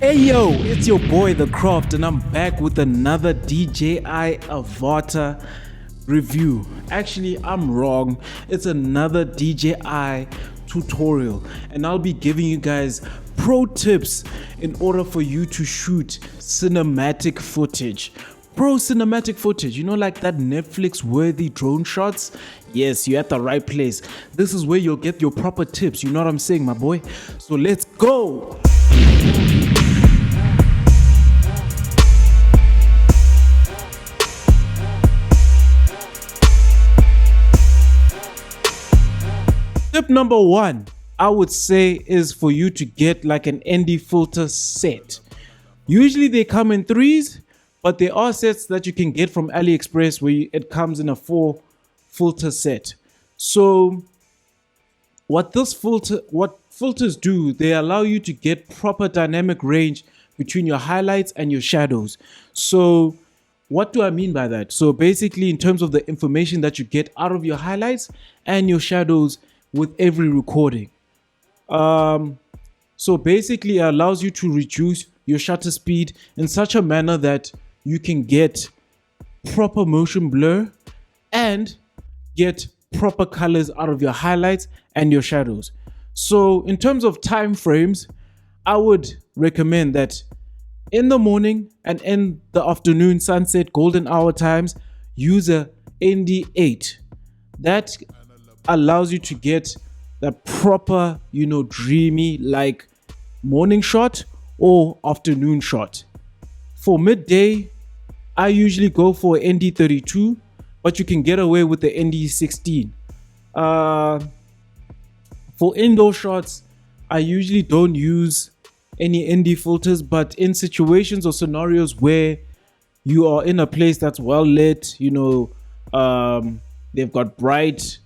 Hey yo, it's your boy The Croft, and I'm back with another DJI Avata review. Actually, I'm wrong. It's another DJI tutorial, and I'll be giving you guys pro tips in order for you to shoot cinematic footage. Pro cinematic footage, you know, like that Netflix worthy drone shots? Yes, you're at the right place. This is where you'll get your proper tips. You know what I'm saying, my boy? So let's go. Tip number one, I would say, is for you to get like an ND filter set. Usually they come in threes, but there are sets that you can get from AliExpress where it comes in a 4 filter set. So what filters do, they allow you to get proper dynamic range between your highlights and your shadows. So what do I mean by that? So basically, in terms of the information that you get out of your highlights and your shadows with every recording. So basically it allows you to reduce your shutter speed in such a manner that you can get proper motion blur and get proper colors out of your highlights and your shadows. So in terms of time frames, I would recommend that in the morning and in the afternoon, sunset, golden hour times, use a ND8. That allows you to get that proper, dreamy like morning shot or afternoon shot. For midday, I usually go for ND32, but you can get away with the ND16. For indoor shots, I usually don't use any ND filters, but in situations or scenarios where you are in a place that's well lit, they've got bright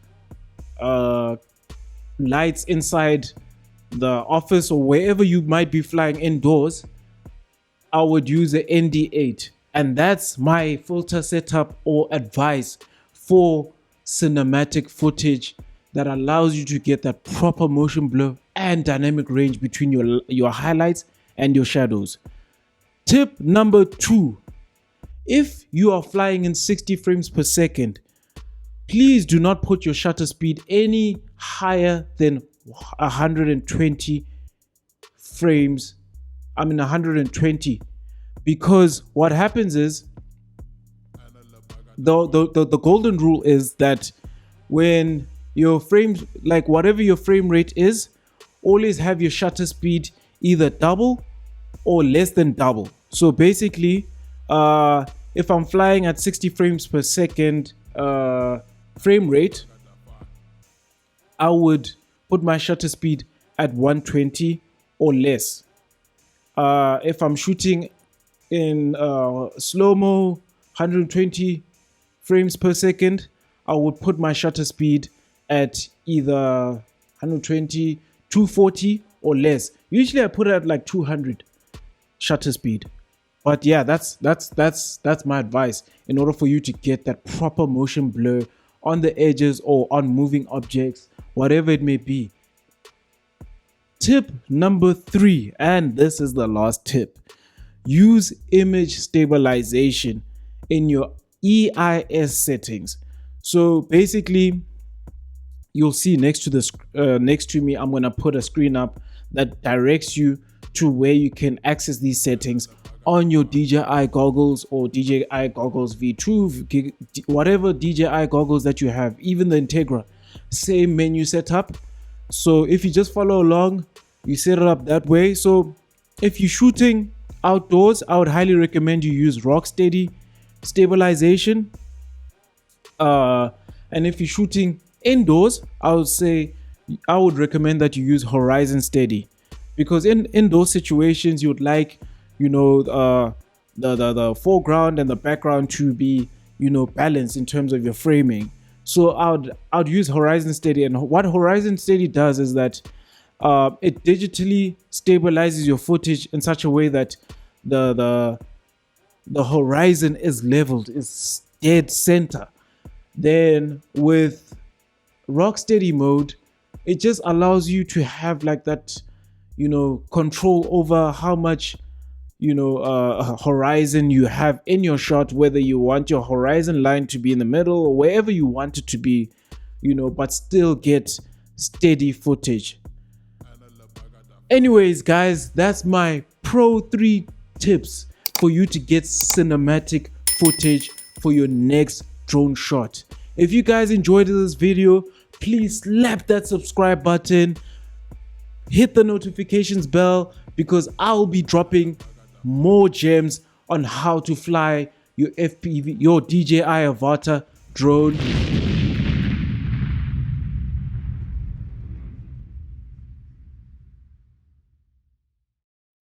lights inside the office or wherever you might be flying indoors, I would use the ND8, and that's my filter setup or advice for cinematic footage that allows you to get that proper motion blur and dynamic range between your highlights and your shadows. Tip number 2, if you are flying in 60 frames per second, please do not put your shutter speed any higher than 120 frames. 120, because what happens is the golden rule is that when your frames, like whatever your frame rate is, always have your shutter speed either double or less than double. So basically, if I'm flying at 60 frames per second frame rate, I would put my shutter speed at 120 or less. If I'm shooting in slow-mo 120 frames per second, I would put my shutter speed at either 120, 240 or less. Usually I put it at like 200 shutter speed. But yeah, that's my advice in order for you to get that proper motion blur on the edges or on moving objects, whatever it may be. Tip number 3, and this is the last tip. Use image stabilization in your EIS settings. So basically, you'll see next to me, I'm gonna put a screen up that directs you to where you can access these settings on your DJI goggles or DJI goggles V2, whatever DJI goggles that you have, even the Integra, same menu setup. So if you just follow along, you set it up that way. So if you're shooting outdoors, I would highly recommend you use Rocksteady stabilization. And if you're shooting indoors, I would recommend that you use Horizon Steady, because in those situations you would like the foreground and the background to be balanced in terms of your framing. So I'd use Horizon Steady, and what Horizon Steady does is that it digitally stabilizes your footage in such a way that the horizon is leveled, is dead center. Then with Rocksteady mode, it just allows you to have like that, control over how much horizon you have in your shot, whether you want your horizon line to be in the middle or wherever you want it to be, but still get steady footage. Anyways, guys, that's my Pro 3 tips for you to get cinematic footage for your next drone shot. If you guys enjoyed this video, please slap that subscribe button, hit the notifications bell, because I'll be dropping more gems on how to fly your FPV, your DJI Avata drone